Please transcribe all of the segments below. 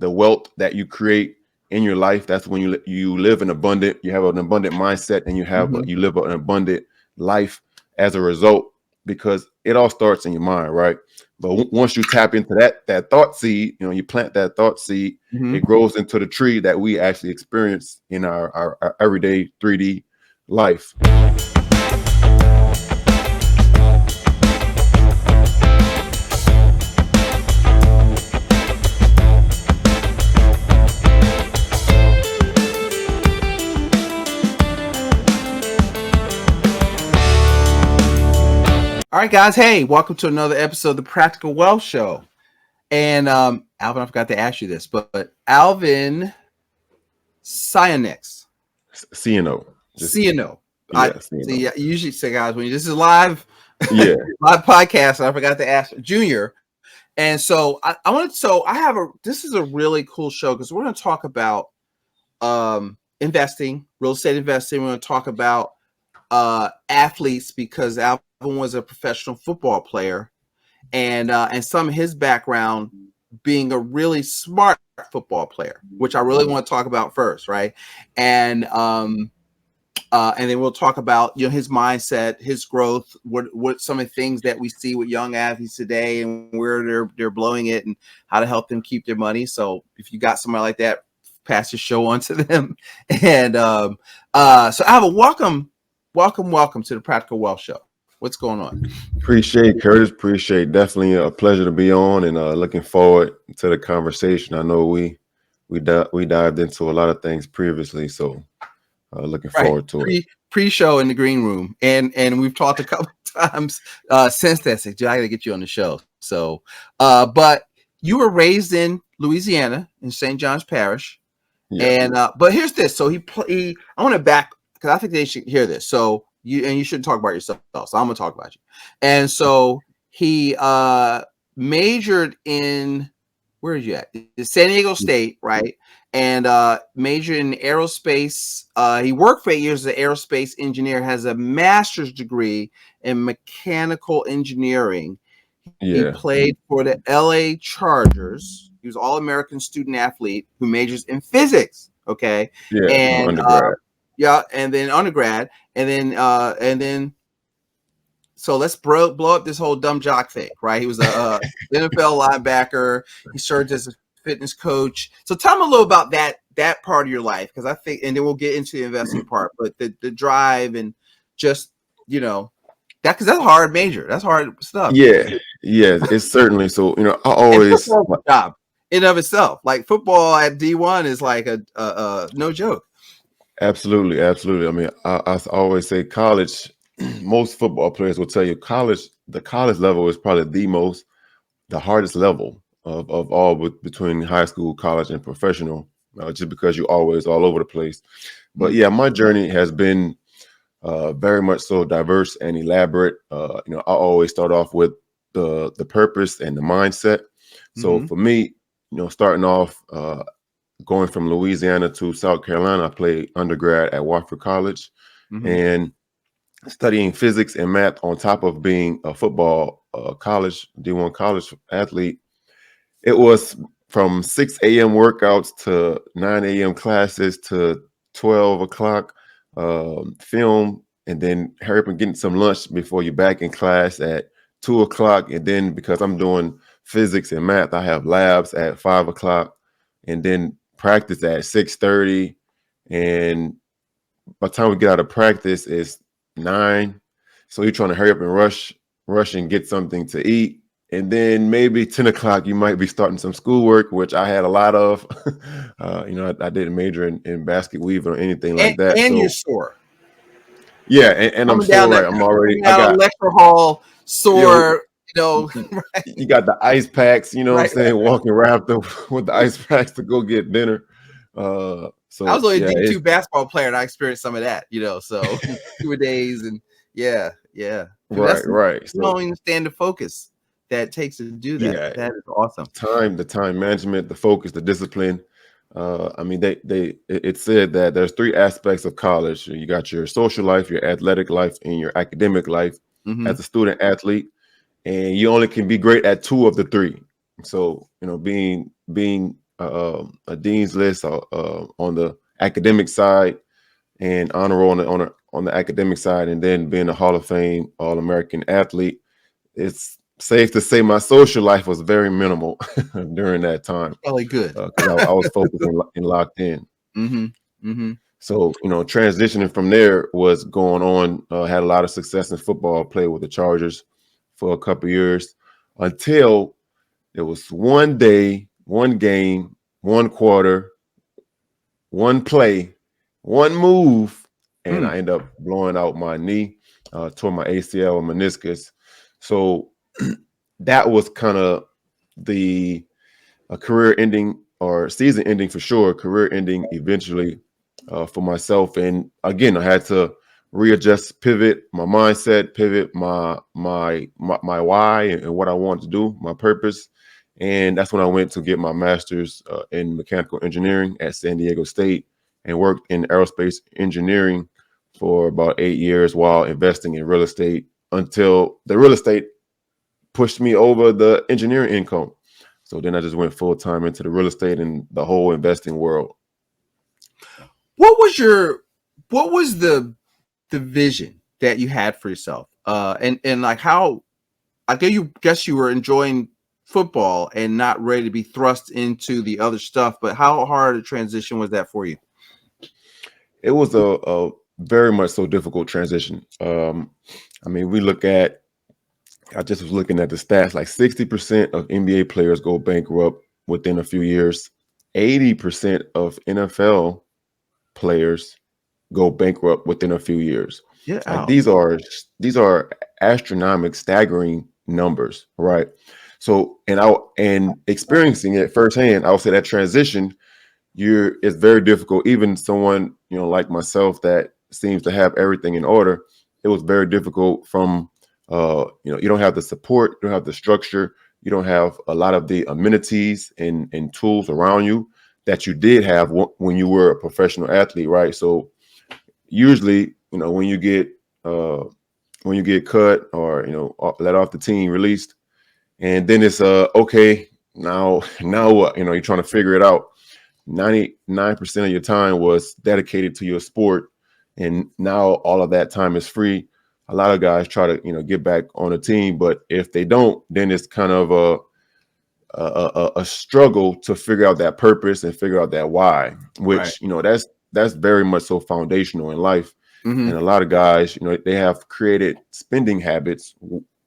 the wealth that you create in your life. That's when you live you have an abundant mindset, and you live an abundant life as a result, because it all starts in your mind, right? But once you tap into that thought seed, you plant that thought seed, it grows into the tree that we actually experience in our everyday 3D life. All right, guys. Hey, welcome to another episode of the Practical Wealth Show. And Alvin, I forgot to ask you this, but Alvin Scioneaux. Scioneaux. Scioneaux. Yeah, See. You usually say, guys, when this is live, yeah, live podcast, and I forgot to ask Junior. And so this is a really cool show because we're going to talk about investing, real estate investing. We're going to talk about athletes, because Alvin was a professional football player, and some of his background being a really smart football player, which I really want to talk about first, right? And then we'll talk about his mindset, his growth, what some of the things that we see with young athletes today, and where they're blowing it, and how to help them keep their money. So if you got somebody like that, pass the show on to them. And so Alvin, welcome to the Practical Wealth Show. What's going on? Appreciate Curtis. Appreciate, definitely a pleasure to be on, and looking forward to the conversation. I know we dived into a lot of things previously, so looking forward to it. Pre-show in the green room, and we've talked a couple of times since that. I got to get you on the show. So, but you were raised in Louisiana in St. John's Parish, and but here's this. So I want to back, because I think they should hear this. So you shouldn't talk about yourself, so I'm gonna talk about you. And so he majored in, where are you at? San Diego State, right? And majored in aerospace. He worked for 8 years as an aerospace engineer, has a master's degree in mechanical engineering. He played for the LA Chargers. He was All-American student athlete who majors in physics. Okay. Yeah. And undergrad. And then undergrad, and then so let's blow up this whole dumb jock thing, right? He was a NFL linebacker. He served as a fitness coach. So tell me a little about that part of your life, because I think, and then we'll get into the investing part, but the drive, and just that, because that's a hard major. That's hard stuff. Yeah, it's certainly. So I always job in of itself, like football at D1 is like a no joke. Absolutely. I mean, I always say college. Most football players will tell you the college level is probably the hardest level of all, between high school, college, and professional, just because you're always all over the place. But yeah, my journey has been very much so diverse and elaborate. I always start off with the purpose and the mindset. So for me, starting off, going from Louisiana to South Carolina, I played undergrad at Wofford College, and studying physics and math on top of being a football college D1 college athlete. It was from 6 a.m. workouts to 9 a.m. classes to 12 o'clock film, and then hurry up and getting some lunch before you're back in class at 2 o'clock. And then, because I'm doing physics and math, I have labs at 5 o'clock, and then practice at 6:30. And by the time we get out of practice, it's 9. So you're trying to hurry up and rush and get something to eat. And then maybe 10 o'clock, you might be starting some schoolwork, which I had a lot of. I didn't major in basket weaving or anything like that. And you're sore. Yeah, and I'm sore, right? I'm already. I got lecture hall sore. Right? You got the ice packs. You know what I'm saying? Walking around with the ice packs to go get dinner. So I was only a D2 basketball player, and I experienced some of that. So 2 days, and yeah. Right. So, don't understand the focus that it takes to do that. Yeah. That is awesome. The time management, the focus, the discipline. I mean, it said that there's 3 aspects of college. You got your social life, your athletic life, and your academic life as a student athlete, and you only can be great at 2 of the 3. So being a dean's list on the academic side, and honor roll on the academic side, and then being a Hall of Fame All-American athlete. It's safe to say my social life was very minimal during that time, Probably good. because I was focused and locked in. Mm-hmm. Mm-hmm. So, transitioning from there was going on. Had a lot of success in football. Played with the Chargers for a couple years until there was one day, one game, one quarter, one play, one move, and I end up blowing out my knee, tore my ACL and meniscus. So that was kind of the career ending, or season ending for sure, career ending eventually, for myself. And again, I had to readjust, pivot my mindset, pivot my why and what I wanted to do, my purpose. And that's when I went to get my master's in mechanical engineering at San Diego State, and worked in aerospace engineering for about 8 years while investing in real estate, until the real estate pushed me over the engineering income. So then I just went full time into the real estate and the whole investing world. What was the vision that you had for yourself? And like, how, I guess you were enjoying football and not ready to be thrust into the other stuff, but how hard a transition was that for you? It was a very much so difficult transition. I mean, I just was looking at the stats, like 60% of NBA players go bankrupt within a few years. 80% of NFL players go bankrupt within a few years. Yeah. Like these are astronomical, staggering numbers, right? So, and experiencing it firsthand, I would say that transition, it's very difficult. Even someone, like myself, that seems to have everything in order, it was very difficult from, you don't have the support, you don't have the structure, you don't have a lot of the amenities and tools around you that you did have when you were a professional athlete, right? So usually, when you get cut, or let off the team, released, and then it's okay, now what? You're trying to figure it out. 99% of your time was dedicated to your sport, and now all of that time is free. A lot of guys try to get back on a team, but if they don't, then it's kind of a struggle to figure out that purpose and figure out that why, which that's very much so foundational in life. Mm-hmm. And a lot of guys, they have created spending habits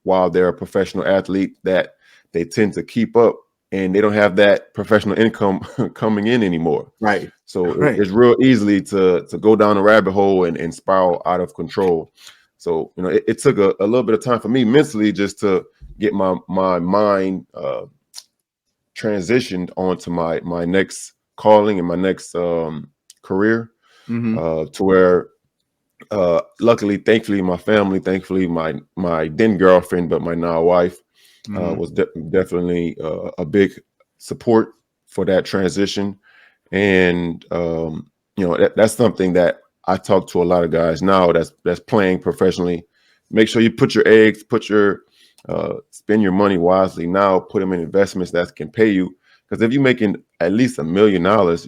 while they're a professional athlete that they tend to keep up, and they don't have that professional income coming in anymore. Right. So it's real easily to go down a rabbit hole and spiral out of control. So, it took a little bit of time for me mentally just to get my mind transitioned onto my next calling and my next career, to where, luckily, thankfully, my family, my then girlfriend, but my now wife, was definitely a big support for that transition. And that's something that I talk to a lot of guys now that's playing professionally. Make sure you spend your money wisely now. Put them in investments that can pay you. Because if you're making at least $1 million,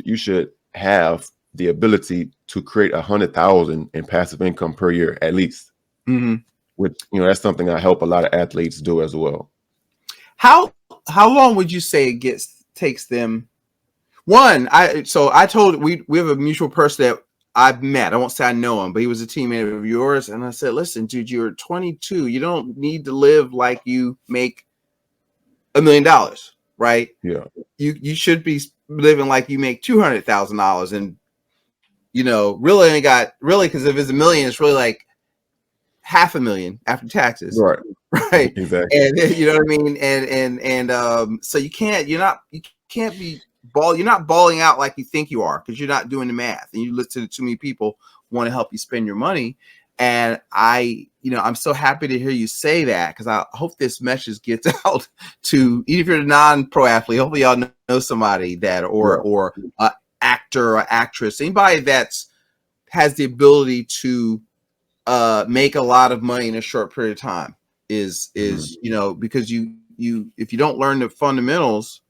you should have the ability to create 100,000 in passive income per year at least. Which that's something I help a lot of athletes do as well. How long would you say it takes them? I told we have a mutual person that I've met. I won't say I know him, but he was a teammate of yours. And I said, listen, dude, you're 22. You don't need to live like you make $1 million, right? Yeah. You should be living like you make $200,000, and really because if it's $1 million, it's really like $500,000 after taxes, right? Exactly. And you know what I mean. And so you can't be you're not balling out like you think you are, because you're not doing the math, and you listen to too many people want to help you spend your money. And I'm so happy to hear you say that, because I hope this message gets out to, even if you're a non-pro athlete, hopefully y'all know somebody that, or actor or actress, anybody that's has the ability to make a lot of money in a short period of time is because you if you don't learn the fundamentals,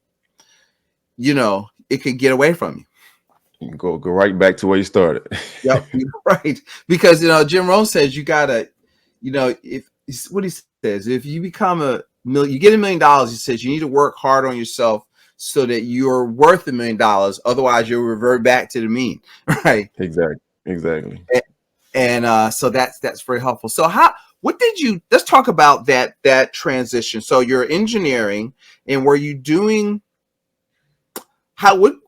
it could get away from you. You can go right back to where you started. Yep, you're right. Because Jim Rohn says you gotta, if what he says, if you become you get $1 million, he says you need to work hard on yourself so that you're worth $1 million. Otherwise, you'll revert back to the mean, right? Exactly. And so that's very helpful. So let's talk about that transition. So you're engineering, and were you doing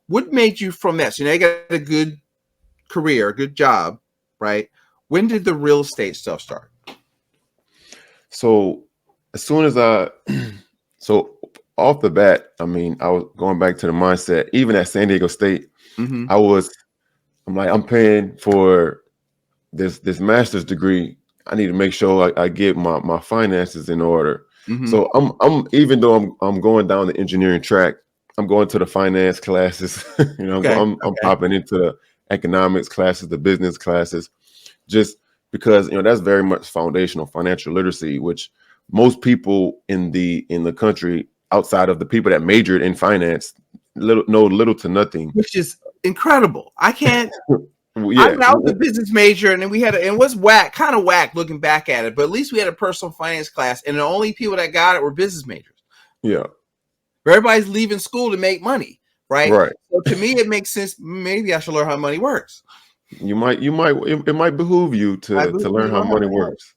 what made you from that? So you got a good career, a good job, right? When did the real estate stuff start? So as soon as so off the bat, I mean, I was going back to the mindset, even at San Diego State, Mm-hmm. I'm paying for this master's degree. I need to make sure I get my finances in order. Mm-hmm. So I'm even though I'm going down the engineering track, I'm going to the finance classes. I'm popping into the economics classes, the business classes, just because that's very much foundational financial literacy, which most people in the country outside of the people that majored in finance know little to nothing, which is incredible. I can't. Yeah, I was a business major, and then we had and it was kind of whack looking back at it, but at least we had a personal finance class, and the only people that got it were business majors. Yeah. Everybody's leaving school to make money, right? Right. So to me, it makes sense. Maybe I should learn how money works. It might behoove you to learn how money works.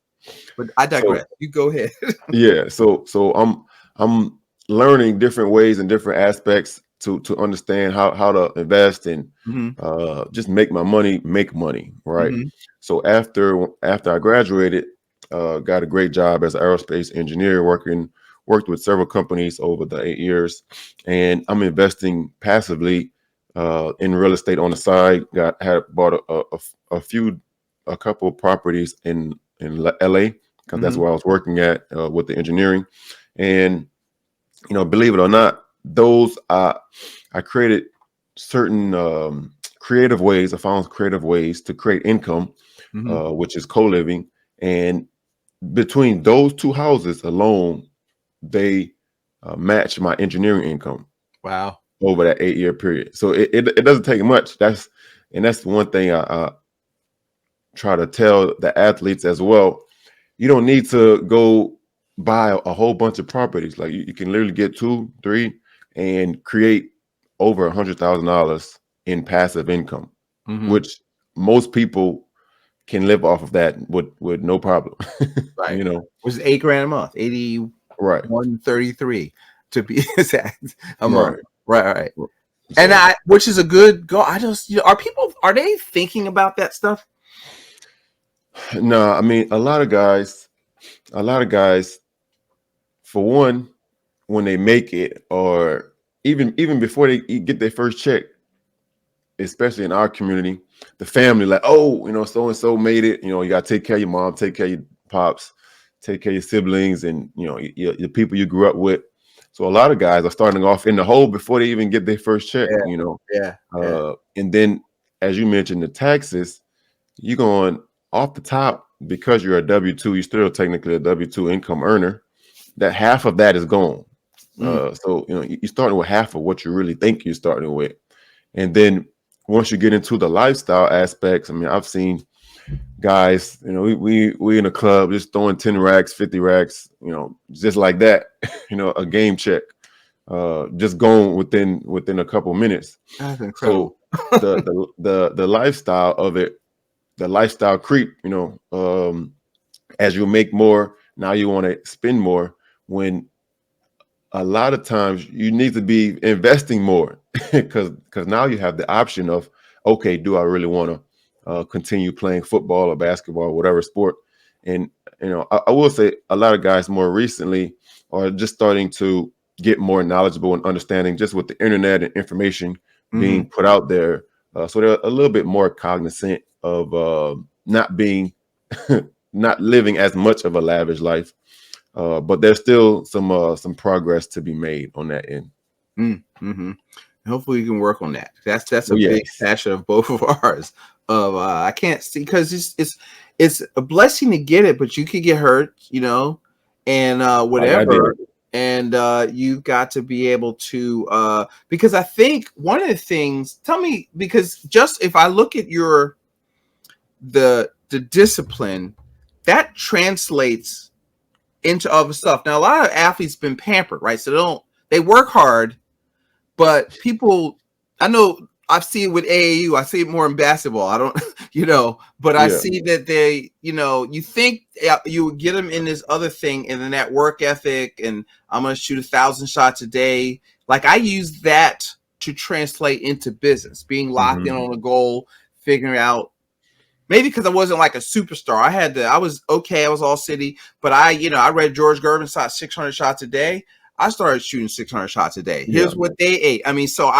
But I digress. You go ahead. Yeah. So I'm learning different ways and different aspects to understand how to invest and just make money, right? Mm-hmm. So after I graduated, got a great job as an aerospace engineer, worked with several companies over the 8 years, and I'm investing passively in real estate on the side. Bought a couple of properties in LA, because that's where I was working at with the engineering. And believe it or not, those I created certain creative ways. I found creative ways to create income, which is co-living. And between those two houses alone, they match my engineering income. Wow. Over that 8-year period. So it doesn't take much. That's one thing I try to tell the athletes as well. You don't need to go buy a whole bunch of properties. Like you can literally get 2, 3 and create over $100,000 in passive income, which most people can live off of that with no problem. Right. Which is $8,000 a month, 8133 to be exact a month. Right. So, and which is a good goal. I just, are they thinking about that stuff? No, I mean, a lot of guys, for one, when they make it, or even before they get their first check, especially in our community, the family, like, oh, so-and-so made it. You got to take care of your mom, take care of your pops, take care of your siblings, and, your people you grew up with. So a lot of guys are starting off in the hole before they even get their first check, and then, as you mentioned, the taxes, you're going off the top because you're a W-2, you're still technically a W-2 income earner. That half of that is gone. So, you're starting with half of what you really think you're starting with. And then once you get into the lifestyle aspects, I mean, I've seen guys, we in a club just throwing 10 racks, 50 racks, just like that, a game check, just going within a couple minutes. That's incredible. So the lifestyle of it, the lifestyle creep, as you make more, now you want to spend more, when a lot of times you need to be investing more because now you have the option of, okay, do I really want to continue playing football or basketball or whatever sport? And I will say a lot of guys more recently are just starting to get more knowledgeable and understanding, just with the internet and information being put out there. So they're a little bit more cognizant of not living as much of a lavish life. But there's still some progress to be made on that end. Hopefully we can work on that. That's a big passion of both of ours. I can't see, because it's a blessing to get it, but you could get hurt, and whatever. And you've got to be able to because I think one of the things, tell me, because just if I look at your the discipline that translates into other stuff. Now a lot of athletes been pampered, right? So they work hard, but people, I know I've seen it with AAU, I see it more in basketball. I don't, but I Yeah. see that they, you think you would get them in this other thing, and then that work ethic, and I'm going to shoot 1,000 shots a day. Like I use that to translate into business, being locked in on a goal, figuring out, maybe because I wasn't like a superstar. I was okay. I was all city, but I read George Gervin shot 600 shots a day. I started shooting 600 shots a day. Yeah. Here's what they ate. I mean, so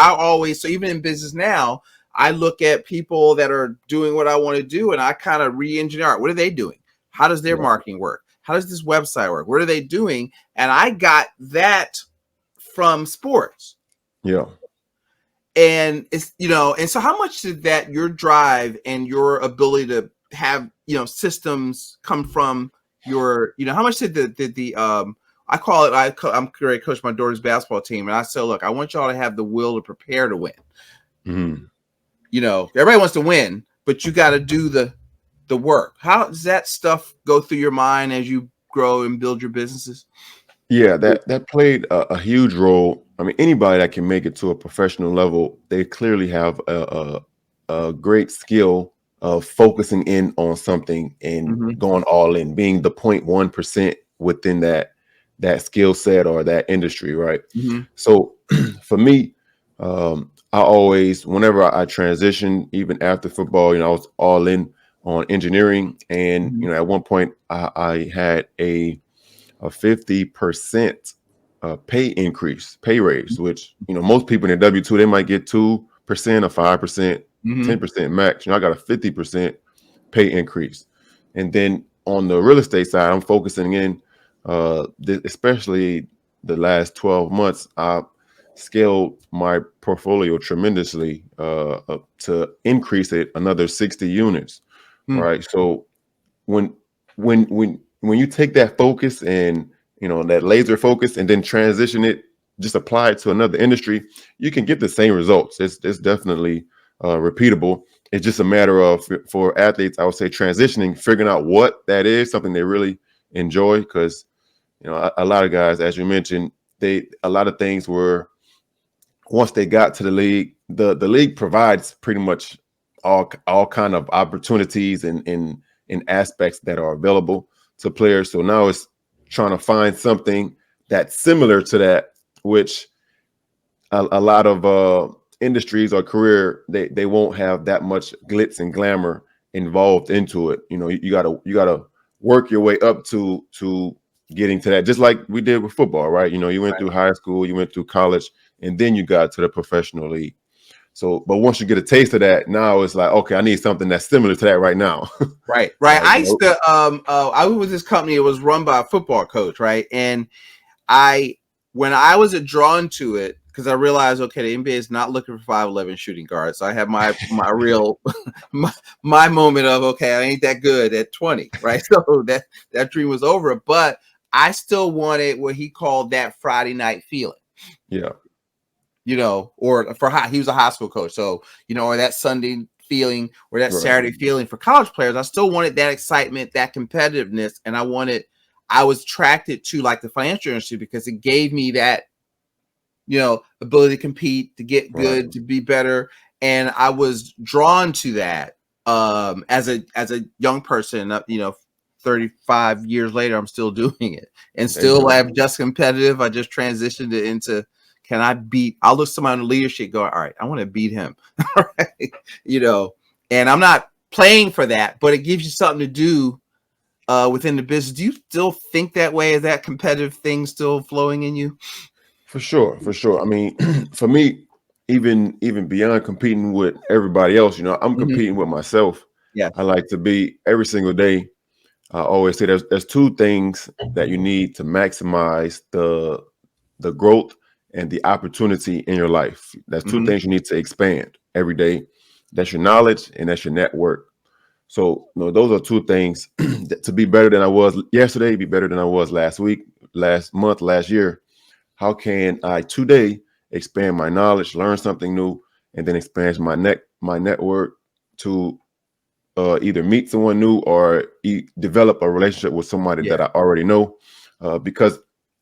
even in business now, I look at people that are doing what I want to do, and I kind of re-engineer it. What are they doing? How does their marketing work? How does this website work? What are they doing? And I got that from sports. Yeah. And it's, and so how much did that, your drive and your ability to have, systems come from your, how much did the I call it, I'm ready to coach my daughter's basketball team, and I say, look, I want y'all to have the will to prepare to win. Mm-hmm. Everybody wants to win, but you got to do the work. How does that stuff go through your mind as you grow and build your businesses? Yeah, that played a huge role. I mean, anybody that can make it to a professional level, they clearly have a great skill of focusing in on something and going all in, being the 0.1% within that skill set or that industry, right? So for me, I always, whenever I transitioned, even after football, I was all in on engineering, and at one point I had a 50% pay raise, which most people in the W-2, they might get 2% or 5%, 10% max. I got a 50% pay increase. And then on the real estate side, I'm focusing in, especially the last 12 months, I scaled my portfolio tremendously to increase it another 60 units. Right. So when you take that focus and that laser focus and then transition it, just apply it to another industry, you can get the same results. It's definitely repeatable. It's just a matter of, for athletes, I would say, transitioning, figuring out what that is, something they really enjoy. Because a lot of guys, as you mentioned, a lot of things were, once they got to the league, the league provides pretty much all kind of opportunities and in aspects that are available to players. So now it's trying to find something that's similar to that, which a lot of industries or career, they won't have that much glitz and glamour involved into it. You gotta work your way up to getting to that, just like we did with football, right? You went through high school, you went through college, and then you got to the professional league. So, but once you get a taste of that, now it's like, okay, I need something that's similar to that right now. Right. I used to I was with this company. It was run by a football coach, right? And when I was drawn to it, because I realized, okay, the NBA is not looking for 5'11" shooting guards. So I had my real my moment of, okay, I ain't that good at 20, right? So that dream was over, but I still wanted what he called that Friday night feeling. Yeah. Or he was a high school coach, so or that Sunday feeling or that Saturday feeling for college players. I still wanted that excitement, that competitiveness, and I was attracted to like the financial industry because it gave me that, ability to compete, to get good, to be better, and I was drawn to that as a young person. 35 years later, I'm still doing it, and still I'm just competitive. I just transitioned it into, I'll look somebody in the leadership, go, all right, I want to beat him. Right? And I'm not playing for that, but it gives you something to do within the business. Do you still think that way? Is that competitive thing still flowing in you? For sure. I mean, for me, even beyond competing with everybody else, I'm competing with myself. Yeah. I like to be every single day. I always say there's two things that you need to maximize the growth and the opportunity in your life. That's two things you need to expand every day. That's your knowledge and that's your network. So those are two things to be better than I was yesterday, be better than I was last week, last month, last year. How can I today expand my knowledge, learn something new, and then expand my network to either meet someone new or develop a relationship with somebody that Yeah. I already know. Because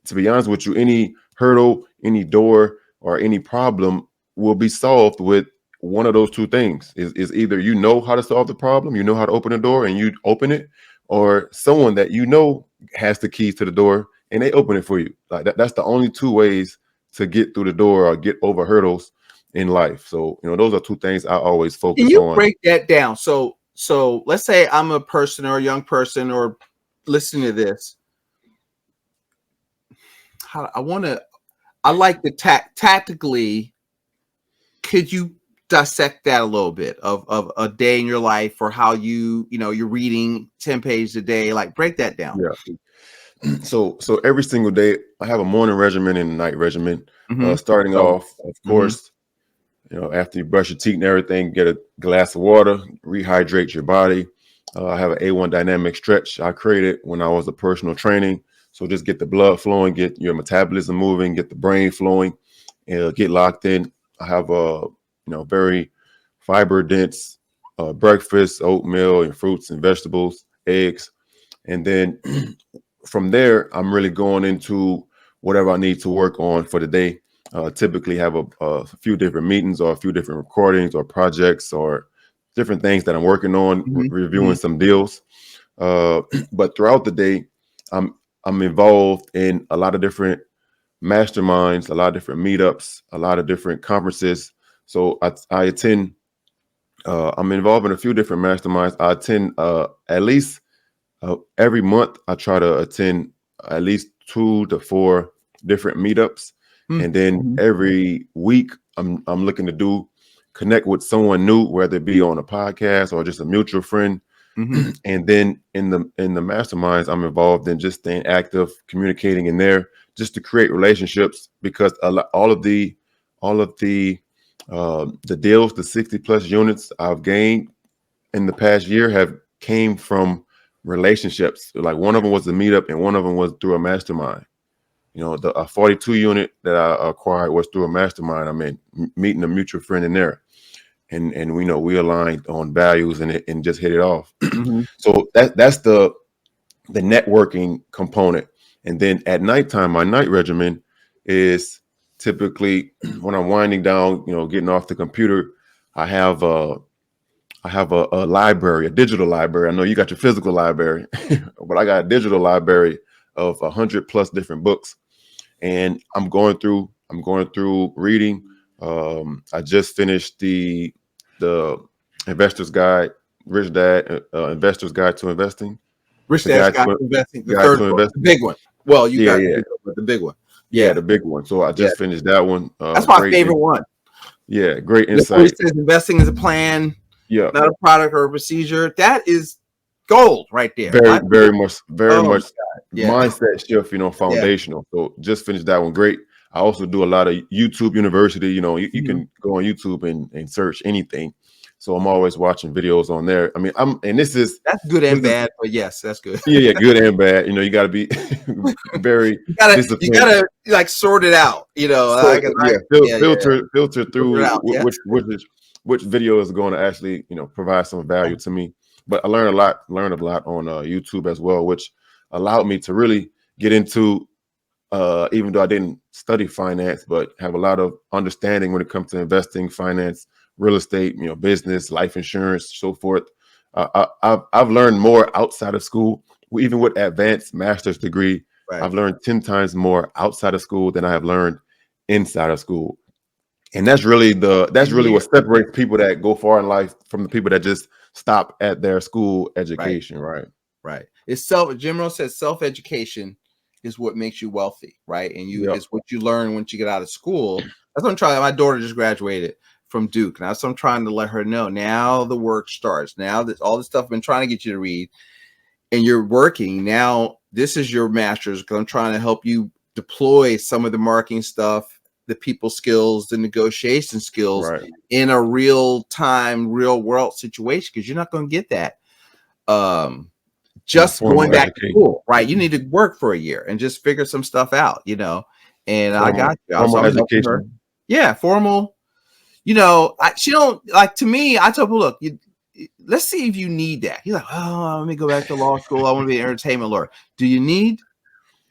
to be honest with you, any hurdle, any door, or any problem will be solved with one of those two things. Is either you know how to solve the problem, you know how to open the door, and you open it, or someone that you know has the keys to the door and they open it for you. Like that's the only two ways to get through the door or get over hurdles in life. So, those are two things I always Can focus you on. break that down? So let's say I'm a person or a young person or listening to this. I like the tactically. Could you dissect that a little bit of a day in your life, or how you're reading 10 pages a day? Like, break that down. Yeah. So every single day I have a morning regimen and a night regimen. Mm-hmm. Starting So, off, of course, after you brush your teeth and everything, get a glass of water, rehydrate your body. I have an A1 dynamic stretch I created when I was a personal training. So just get the blood flowing, get your metabolism moving, get the brain flowing, and get locked in. I have a very fiber dense breakfast, oatmeal and fruits and vegetables, eggs, and then from there I'm really going into whatever I need to work on for the day. Typically have a few different meetings or a few different recordings or projects or different things that I'm working on, reviewing some deals. But throughout the day, I'm involved in a lot of different masterminds, a lot of different meetups, a lot of different conferences. So I attend. I'm involved in a few different masterminds. I attend at least every month. I try to attend at least 2 to 4 different meetups, and then every week I'm looking to connect with someone new, whether it be on a podcast or just a mutual friend. And then in the masterminds, I'm involved in just staying active, communicating in there, just to create relationships. Because all of the deals, the 60+ units I've gained in the past year have came from relationships. Like one of them was a meetup, and one of them was through a mastermind. The 42 unit that I acquired was through a mastermind. I mean, meeting a mutual friend in there. And we aligned on values and just hit it off. So that's the networking component. And then at nighttime, my night regimen is typically when I'm winding down, getting off the computer. I have a library, a digital library. I know you got your physical library, but I got a digital library of 100+ different books, and I'm going through reading. I just finished the Investor's Guide, Rich Dad, Investor's Guide to Investing. Rich The Dad's Guide Guide to to Investing, the Guide third to book, the Investing. big one. Well, you Yeah, got yeah, the big one. yeah, the big one. So I just finished that one. That's my favorite one. Yeah, great It always insight. says investing is a plan, Yeah, not a product or a procedure. That is gold right there. very, very much, Oh, yeah. mindset shift. Foundational. So just finished that one. Great. I also do a lot of YouTube University. You can go on YouTube and search anything. So I'm always watching videos on there. I mean, That's good and bad, but yes, that's good. Yeah, good and bad. You got to be very you gotta like sort it out. So, filter through out, yeah. which video is going to actually provide some value to me. But I learned a lot on YouTube as well, which allowed me to really get into even though I didn't study finance, but have a lot of understanding when it comes to investing, finance, real estate, business, life insurance, so forth. I've learned more outside of school, even with advanced master's degree. Right. I've learned 10 times more outside of school than I have learned inside of school. And that's really what separates people that go far in life from the people that just stop at their school education. Right. Jim Rohn says self-education is what makes you wealthy, right? And it's what you learn once you get out of school. That's what I'm trying. My daughter just graduated from Duke. Now, so I'm trying to let her know now the work starts. Now that all the stuff I've been trying to get you to read, and you're working now, this is your master's, because I'm trying to help you deploy some of the marketing stuff, the people skills, the negotiation skills in a real time, real world situation, because you're not going to get that just going Formal back to education. school, right? You need to work for a year and just figure some stuff out, And I Formal got you. So formal I'm helping her. education. Yeah, formal. She don't like to me. I told her, look, let's see if you need that. He's like, oh, let me go back to law school. I want to be an entertainment lawyer. Do you need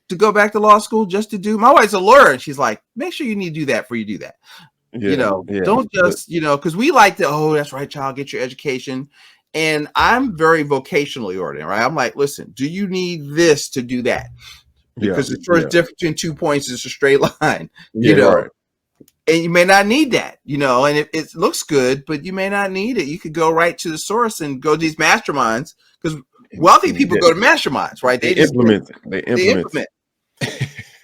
to go back to law school just to do? My wife's a lawyer, and she's like, make sure you need to do that before you do that. Yeah, yeah. Don't just, because we like to, oh, that's right, child, get your education. And I'm very vocationally oriented, right? I'm like, listen, do you need this to do that? Because the first difference between 2 points is a straight line, Right. and you may not need that, and it looks good, but you may not need it. You could go right to the source and go to these masterminds, because wealthy people go to masterminds, right? They They implement.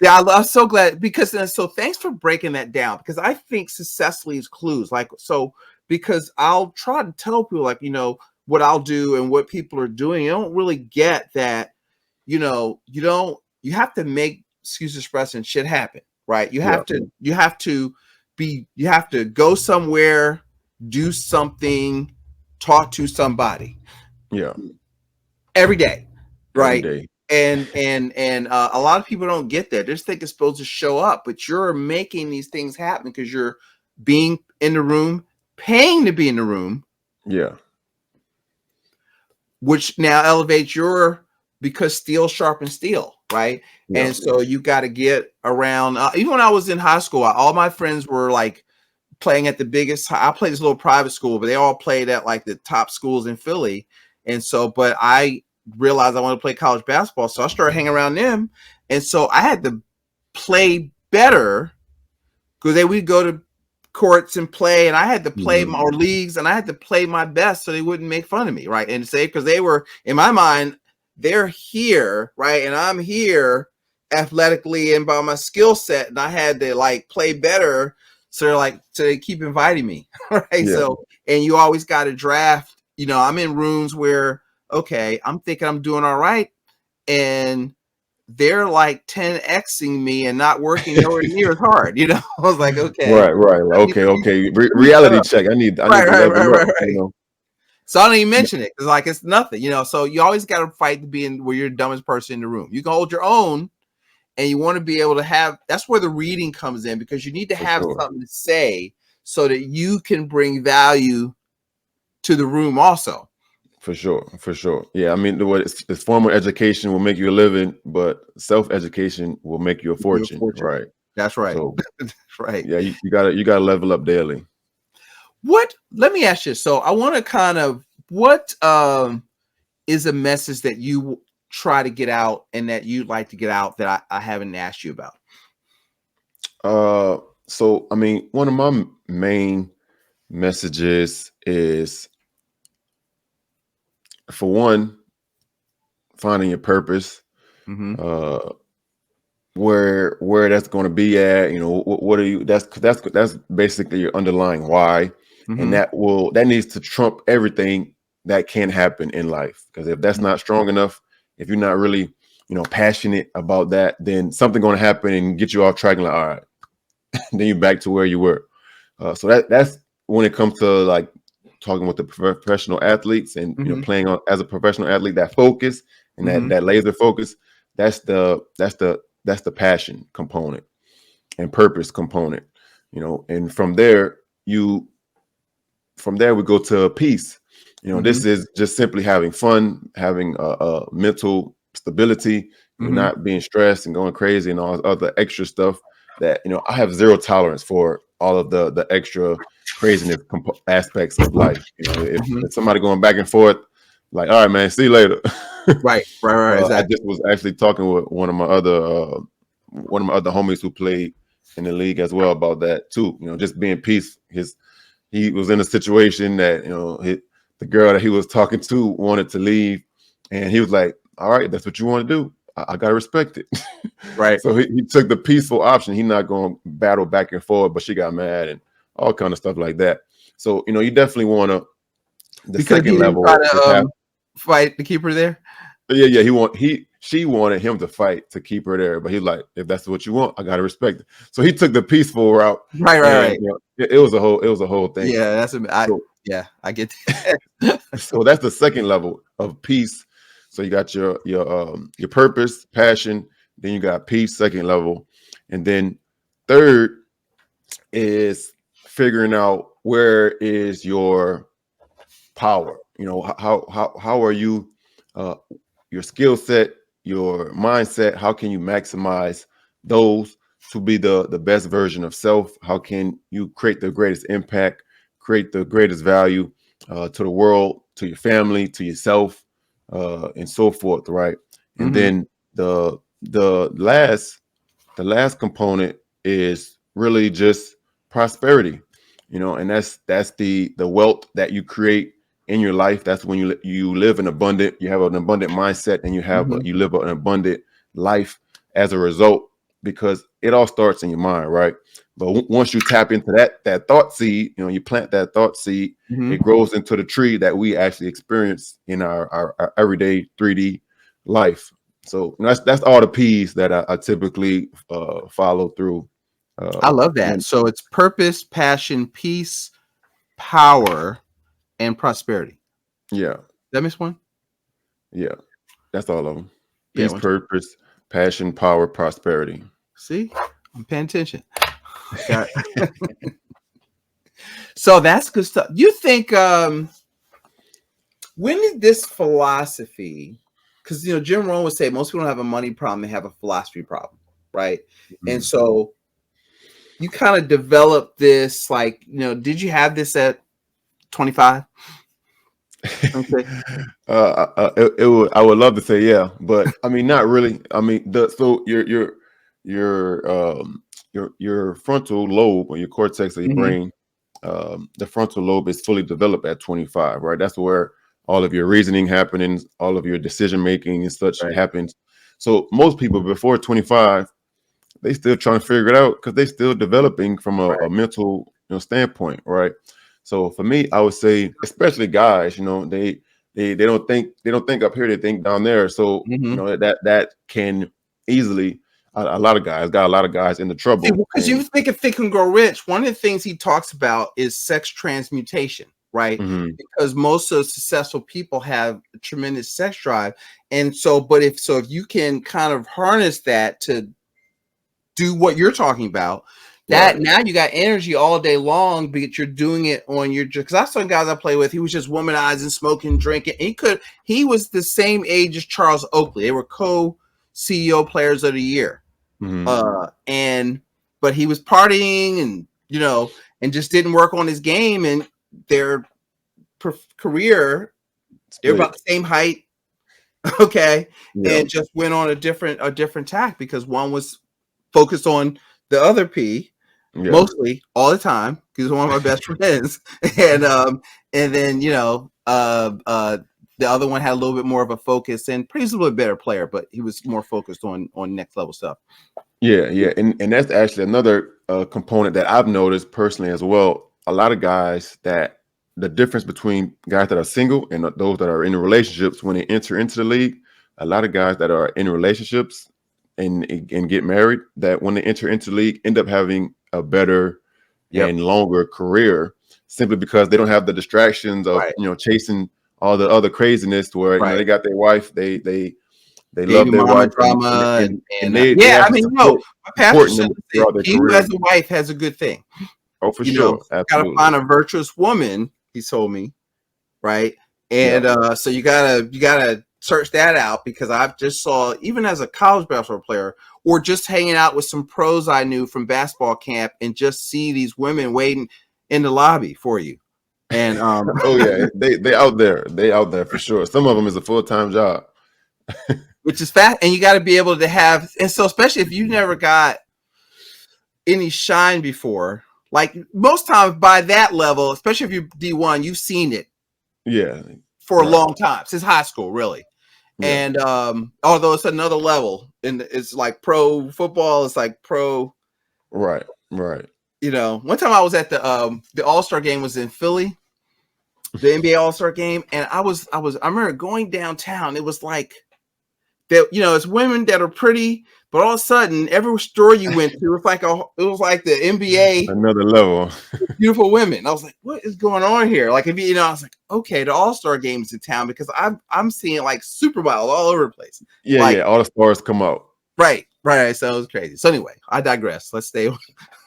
Yeah, I'm so glad, because so thanks for breaking that down, because I think success leaves clues. Because I'll try to tell people, what I'll do and what people are doing. You don't really get that, you have to make, excuse expression, shit happen, right? You have to go somewhere, do something, talk to somebody. Yeah. Every day, right? Every day. And a lot of people don't get that. They just think it's supposed to show up, but you're making these things happen because you're being in the room, paying to be in the room. Yeah. Which now elevates because steel sharpens steel, right? Yeah. And so you got to get around. Even when I was in high school, all my friends were like playing at the biggest. I played this little private school, but they all played at like the top schools in Philly. And so, but I realized I wanted to play college basketball, so I started hanging around them. And so I had to play better, because we'd go to courts and play, and I had to play or leagues, and I had to play my best so they wouldn't make fun of me, right? And say, because they were, in my mind, they're here, right? And I'm here athletically and by my skill set, and I had to play better. So they keep inviting me, right? Yeah. So, and you always got to draft. I'm in rooms where, okay, I'm thinking I'm doing all right, and they're 10xing me and not working nowhere near as hard. I was like, okay, right. Okay. Reality check. I need to level up. So I don't even mention it, because it's nothing. So you always got to fight to be where you're the dumbest person in the room. You can hold your own, and you want to be able to have. That's where the reading comes in, because you need to have something to say so that you can bring value to the room also. For sure. Yeah, I mean, it's formal education will make you a living, but self-education will make you a fortune. Right? That's right. So, that's right. Yeah, you gotta level up daily. Let me ask you. So I want to kind of, what is a message that you try to get out and that you'd like to get out that I haven't asked you about? So I mean, one of my main messages is, for one, finding your purpose, where that's going to be at. What are you? That's basically your underlying why, and that needs to trump everything that can happen in life. Because if that's not strong enough, if you're not really, passionate about that, then something going to happen and get you off track. And all right, then you're back to where you were. So that's when it comes to talking with the professional athletes and playing as a professional athlete, that focus and that laser focus, that's the passion component and purpose component, and from there we go to peace. This is just simply having fun, having a mental stability, not being stressed and going crazy and all other extra stuff that, I have zero tolerance for all of the extra craziness aspects of life. If somebody going back and forth, all right, man, see you later. Right. Exactly. I just was actually talking with one of my other homies who played in the league as well about that too. Just being peace. He was in a situation that the girl that he was talking to wanted to leave, and he was like, "All right, that's what you want to do. I gotta respect it." Right. So he took the peaceful option. He's not going to battle back and forth, but she got mad and all kind of stuff like that. So you definitely want to. Because second level, try to fight to keep her there. Yeah. She wanted him to fight to keep her there, but he's like, if that's what you want, I gotta respect it. So he took the peaceful route. Right. It was a whole thing. Yeah, I get that. So that's the second level of peace. So you got your purpose, passion, then you got peace, second level, and then third is figuring out where is your power. You know, how are you, uh, your skill set, your mindset, how can you maximize those to be the best version of self? How can you create the greatest impact, create the greatest value to the world, to your family, to yourself, and so forth, right? And Mm-hmm. then the last component is really just prosperity, you know, and that's the wealth that you create in your life. That's when you live an abundant, you have an abundant mindset, and Mm-hmm. you live an abundant life as a result, because it all starts in your mind, right? But once you tap into that thought seed, you know, you plant that thought seed, Mm-hmm. it grows into the tree that we actually experience in our everyday 3D life. So that's all the P's that I typically follow through. I love that. And So it's purpose, passion, peace, power, and prosperity. yeah, Did I miss one? yeah, that's all of them. Yeah. Peace, purpose, passion, power, prosperity. See, I'm paying attention. Got it. So that's good stuff. You think when did this philosophy, because Jim Rohn would say most people don't have a money problem, they have a philosophy problem, right? And Mhm. so you kind of developed this, like, did you have this at 25? Okay. I would love to say yeah, but I mean not really. I mean so your your frontal lobe, or your cortex of your Mm-hmm. brain, the frontal lobe is fully developed at 25, right? That's where all of your reasoning happenings, all of your decision making and such Right. happens. So most people before 25, they still trying to figure it out because they still developing from a Right. mental, standpoint, right? So for me, I would say, especially guys, they don't think up here, they think down there. So Mm-hmm. that can easily, a lot of guys got a lot of guys into See, trouble. because you think of Think and Grow Rich, one of the things he talks about is sex transmutation, right? Mhm. Because most of successful people have a tremendous sex drive. And so, but if you can kind of harness that to do what you're talking about, that Right. now you got energy all day long, but you're doing it on your, because I saw guys I play with, he was just womanizing, smoking, drinking. He was the same age as Charles Oakley. They were co-CEO players of the year. Mhm. But he was partying and just didn't work on his game, and their career, they're about Split. the same height. Okay. Yeah. And just went on a different tack because one was focused on the other P Yeah. mostly all the time because he's one of my best friends. And then the other one had a little bit more of a focus, and he's a little bit better player, but he was more focused on next level stuff. Yeah, yeah, and that's actually another component that I've noticed personally as well. A lot of guys, that the difference between guys that are single and those that are in relationships when they enter into the league, a lot of guys that are in relationships and get married, that when they enter into the league end up having a better Yep. and longer career, simply because they don't have the distractions of Right. chasing all the other craziness, to where Right. they got their wife, they love Baby their mama wife, and drama and they yeah, I actually mean, my pastor supporting said, them listen, throughout their he who career. has a wife has a good thing. Oh, for sure, Gotta absolutely. find a virtuous woman, he told me, right? Yeah, And so you gotta search that out, because I've just saw, even as a college basketball player, or just hanging out with some pros I knew from basketball camp, and just see these women waiting in the lobby for you. And oh yeah, they out there for sure. Some of them is a full-time job. which is fast, and you got to be able to have, and so especially if you never got any shine before, like most times by that level, especially if you're D1, you've seen it Yeah, for a right. long time, since high school, really. Yeah, And although it's another level, and it's like pro football, it's like pro, right, right. one time I was at the All-Star game, was in Philly, the NBA All-Star game, and I remember going downtown. It was like that, it's women that are pretty, but all of a sudden, every store you went to, it was like the NBA, another level. beautiful women. I was like, what is going on here? Like, if you know, I was like, okay, the All-Star game's in town, because I'm seeing like supermodels all over the place. Yeah, like, yeah, all the stars come out. Right. So it was crazy. So anyway, I digress. Let's stay.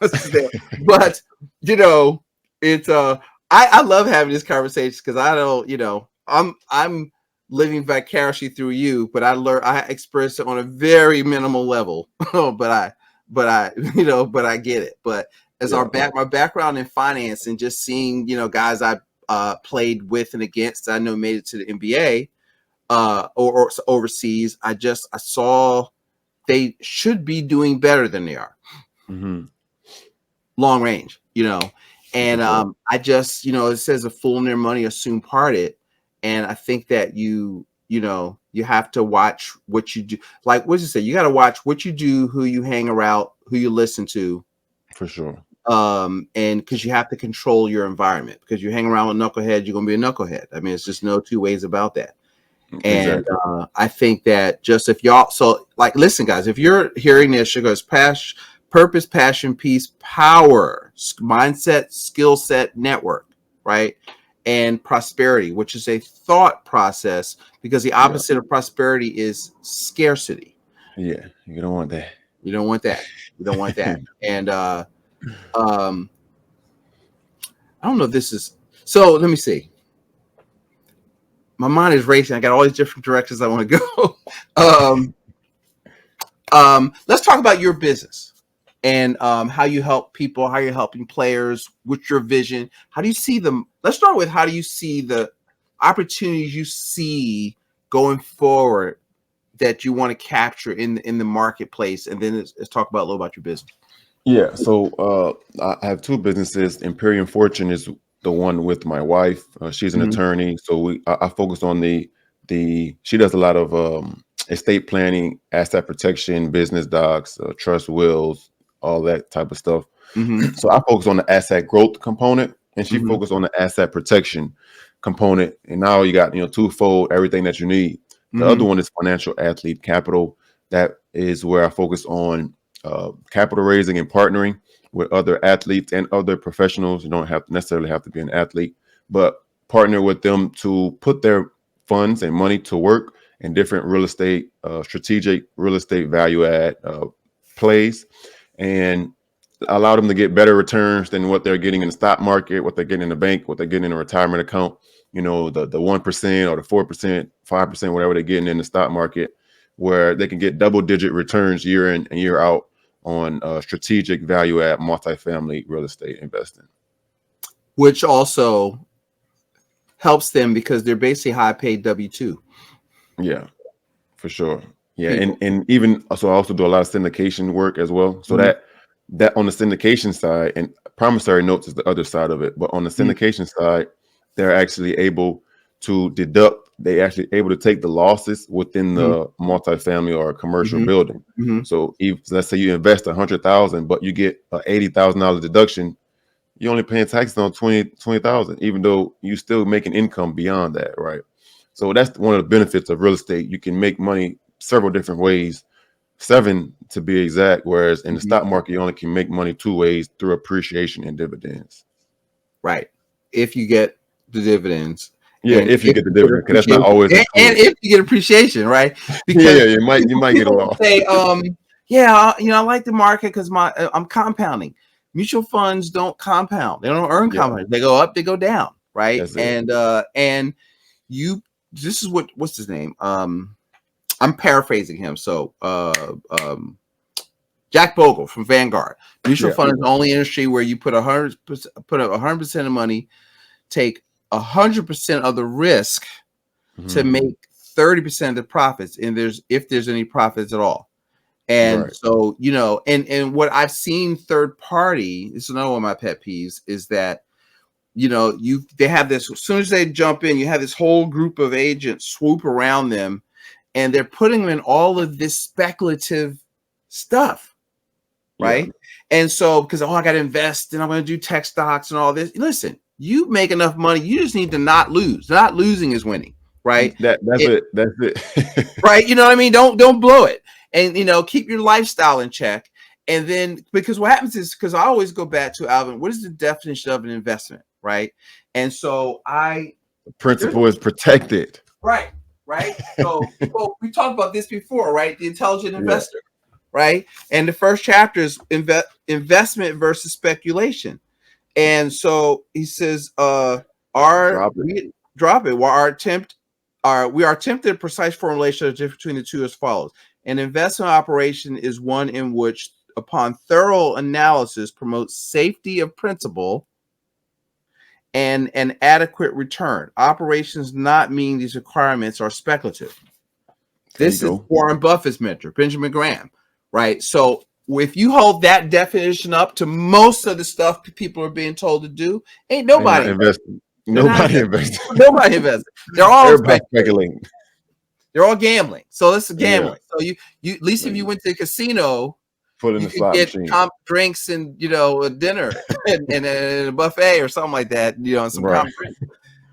But you know, it's I love having this conversation, because I don't, you know, I'm living vicariously through you, but I express it on a very minimal level. but I get it. But as my background in finance, and just seeing, you know, guys I played with and against, I know made it to the NBA or overseas, I saw they should be doing better than they are. Long range, you know. And I just, you know, it says a fool and their money are soon parted. And I think that you know, you have to watch what you do. Like, what does it say? You got to watch what you do, who you hang around, who you listen to. For sure. And because you have to control your environment, because you hang around with knuckleheads, you're going to be a knucklehead. I mean, it's just no two ways about that. And I think that just if y'all, so like, listen, guys, if you're hearing this, it goes purpose, passion, peace, power, mindset, skill set, network, right? And prosperity, which is a thought process, because the opposite of prosperity is scarcity. Yeah, you don't want that. You don't want that. You don't want that. And I don't know if this is, so let me see. My mind is racing. I got all these different directions I want to go. Let's talk about your business and how you help people, how you're helping players, what's your vision, how do you see them? Let's start with, how do you see the opportunities you see going forward that you want to capture in the marketplace, and then let's talk about a little about your business. Yeah, so I have two businesses. Imperium Fortune is the one with my wife. She's an attorney, so I focus on the she does a lot of estate planning, asset protection, business docs, trust wills, all that type of stuff. So I focus on the asset growth component, and she focused on the asset protection component. And now you got, you know, twofold, everything that you need. The other one is financial athlete capital. That is where I focus on capital raising and partnering with other athletes and other professionals. You don't necessarily have to be an athlete, but partner with them to put their funds and money to work in different real estate, strategic real estate value add plays, and allow them to get better returns than what they're getting in the stock market, what they're getting in the bank, what they're getting in a retirement account. You know, the 1% or the 4%, 5%, whatever they're getting in the stock market, where they can get double-digit returns year in and year out on strategic value add multifamily real estate investing. Which also helps them because they're basically high paid W-2. Yeah, for sure. Yeah, and even so, I also do a lot of syndication work as well. So that on the syndication side, and promissory notes is the other side of it. But on the syndication side, they're actually able to deduct. They actually able to take the losses within the multifamily or commercial building. So if, let's say you invest $100,000, but you get a $80,000 deduction, you're only paying taxes on $20,000, even though you still making income beyond that, right? So that's one of the benefits of real estate. You can make money several different ways, 7 to be exact. Whereas in the stock market, you only can make money 2 ways, through appreciation and dividends. Right. If you get the dividends. Yeah, if you get the dividend, because that's not always. And if you get appreciation, right? Because you might get a loss. Say, yeah, you know, I like the market because I'm compounding. Mutual funds don't compound; they don't earn compound. They go up, they go down, right? And you, this is what's his name? I'm paraphrasing him. So, Jack Bogle from Vanguard. Mutual fund is the only industry where you put 100% of money, take 100% of the risk to make 30% of the profits, and if there's any profits at all. And so, you know, and what I've seen third party, this is another one of my pet peeves, is that, you know, they have this, as soon as they jump in, you have this whole group of agents swoop around them, and they're putting them in all of this speculative stuff, right? And so, because I got to invest, and I'm going to do tech stocks and all this. Listen, you make enough money, you just need to not lose. Not losing is winning, right? That's it. Right? You know what I mean? Don't blow it. and keep your lifestyle in check. And then, because what happens is, because I always go back to, Alvin, what is the definition of an investment, right? And so the principal is protected. Right. So we talked about this before, right? The intelligent investor, right? And the first chapter is investment versus speculation. And so he says, Drop it. we are attempting a precise formulation of the difference between the two as follows. An investment operation is one in which, upon thorough analysis, promotes safety of principal and an adequate return. Operations not meeting these requirements are speculative. This is Warren Buffett's mentor, Benjamin Graham, right? So if you hold that definition up to most of the stuff people are being told to do, ain't nobody investing. Nobody investing. Nobody investing. They're all speculating. They're all gambling. So this is gambling. So you at least if you went to the casino, you could get comp drinks and a dinner and a buffet or something like that, and some comp drinks.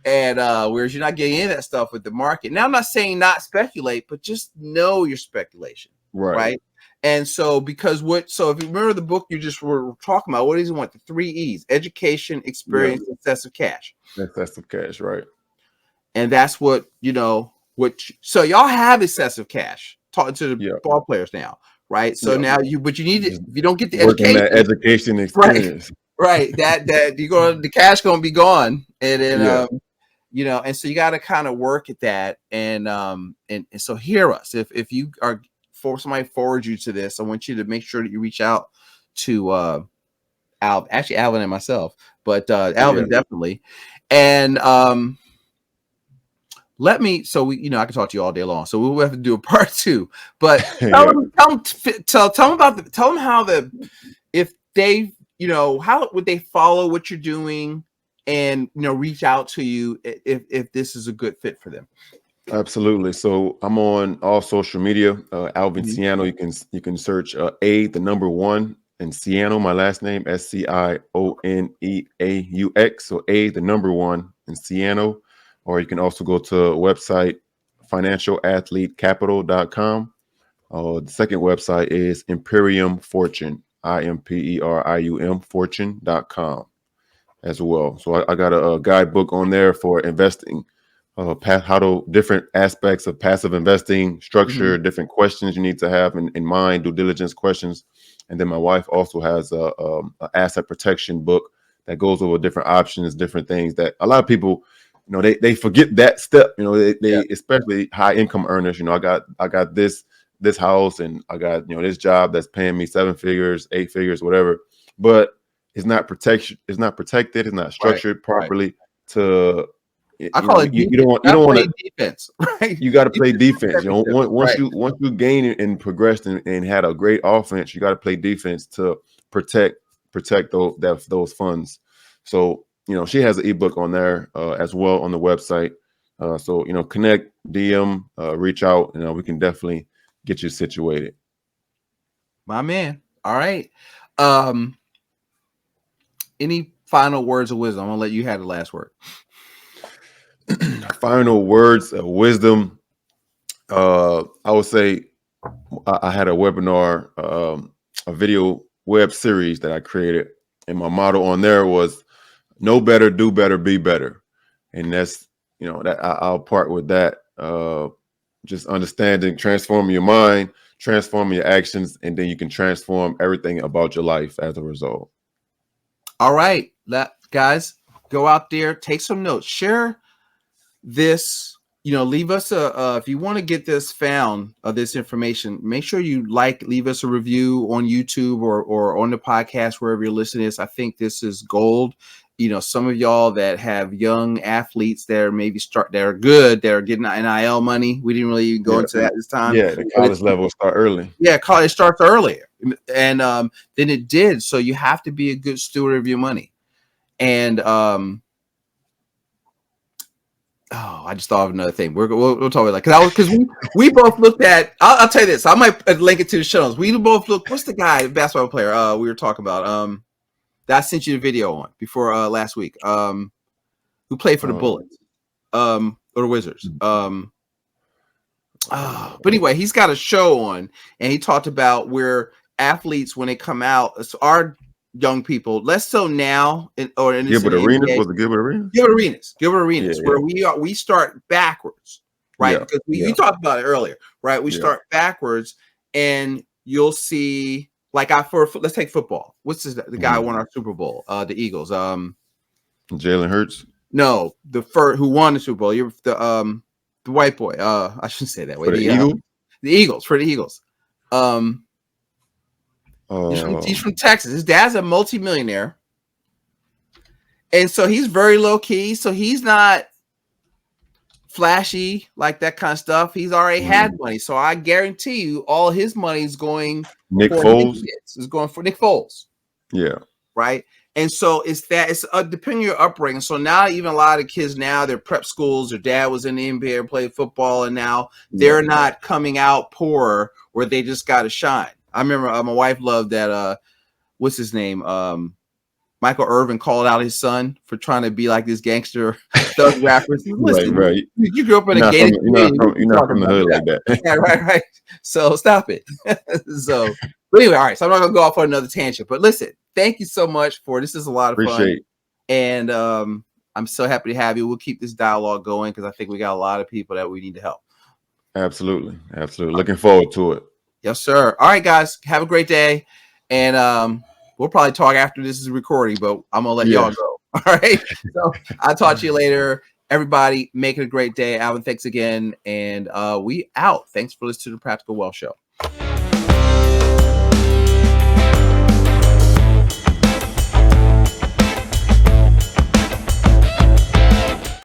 And whereas you're not getting into that stuff with the market. Now I'm not saying not speculate, but just know your speculation. Right. And so if you remember the book you just were talking about, what does he want? The 3 E's: education, experience, excessive cash. Excessive cash, right. And that's what so y'all have excessive cash. Talking to the ball players now. Right. So now you need to, if you don't get the education experience. Right. That the cash gonna be gone. And then and so you got to kind of work at that. And so hear us. If you are somebody forward you to this, I want you to make sure that you reach out to Alvin and myself, but Alvin definitely. And let me, so we, I can talk to you all day long. So we'll have to do a part 2. But tell them how if they, how would they follow what you're doing and reach out to you if this is a good fit for them. Absolutely. So I'm on all social media. Alvin Scioneaux. You can search A, the number 1, and Scioneaux, my last name, Sioneaux. So A, the number 1, and Scioneaux. Or you can also go to a website, financialathletecapital.com. The second website is Imperium Fortune, IMPERIUM fortune.com as well. So I got a guidebook on there for investing, different aspects of passive investing, structure, different questions you need to have in mind, due diligence questions. And then my wife also has a asset protection book that goes over different options, different things that a lot of people, they forget that step. They especially high income earners. I got this house and I got this job that's paying me 7 figures, 8 figures, whatever. But it's not protection. It's not protected. It's not structured properly. To I call it you don't want to defense. Right. You got to play defense. Once you gain and progressed and had a great offense, you got to play defense to protect those funds. So she has an ebook on there as well on the website. So connect, DM, reach out, we can definitely get you situated. My man. All right. Any final words of wisdom? I'm gonna let you have the last word. Final words of wisdom. I would say I had a webinar, a video web series that I created, and my motto on there was know better, do better, be better. And that's, that I'll part with that. Just understanding, transforming your mind, transforming your actions, and then you can transform everything about your life as a result. All right, guys, go out there, take some notes, share this. Leave us if you want to get this found, this information, make sure you leave us a review on YouTube or on the podcast, wherever you're listening to this. I think this is gold. Some of y'all that have young athletes that are good, that are getting NIL money. We didn't really go into that this time. Yeah, the college level start early. Yeah, college starts earlier. And then it did. So you have to be a good steward of your money. And I just thought of another thing. We'll talk about that because we both looked at. I'll tell you this. I might link it to the show notes. We both looked. What's the guy, basketball player? We were talking about. That I sent you the video on before last week. Who played for the Bullets, or the Wizards? But anyway, he's got a show on, and he talked about where athletes, when they come out, our young people, less so now, or in Gilbert the Arenas? NBA, Was it Gilbert Arenas? Gilbert Arenas, Yeah, where we start backwards, right? yeah, Because yeah, you talked about it earlier, right? We yeah. start backwards, and you'll see, like, let's take football. What's the guy who won our Super Bowl? The Eagles. Jalen Hurts. No, the first who won the Super Bowl. You're the white boy. I shouldn't say that way. For the Eagles? The Eagles, for the Eagles. He's from Texas. His dad's a multimillionaire. And so he's very low key. So he's not flashy like that kind of stuff. He's already had money. So I guarantee you all his money is going Nick Foles. It's going for Nick Foles. Yeah. Right. And so it's depending on your upbringing. So now even a lot of kids now, they're prep schools, their dad was in the NBA or played football, and now they're not coming out poor where they just got to shine. I remember my wife loved that. What's his name? Michael Irvin called out his son for trying to be like this gangster thug rapper. Listen, right. You grew up in a gated community. You're not from the hood like that. Yeah, right. So stop it. So, but anyway, all right. So I'm not gonna go off on another tangent. But listen, thank you so much for this. Is a lot of fun, and I'm so happy to have you. We'll keep this dialogue going because I think we got a lot of people that we need to help. Absolutely. Looking forward to it. Yes, sir. All right, guys. Have a great day, and we'll probably talk after this is recording, but I'm gonna let y'all go. All right. So I'll talk to you later. Everybody, make it a great day. Alvin, thanks again. And we out. Thanks for listening to the Practical Wealth Show.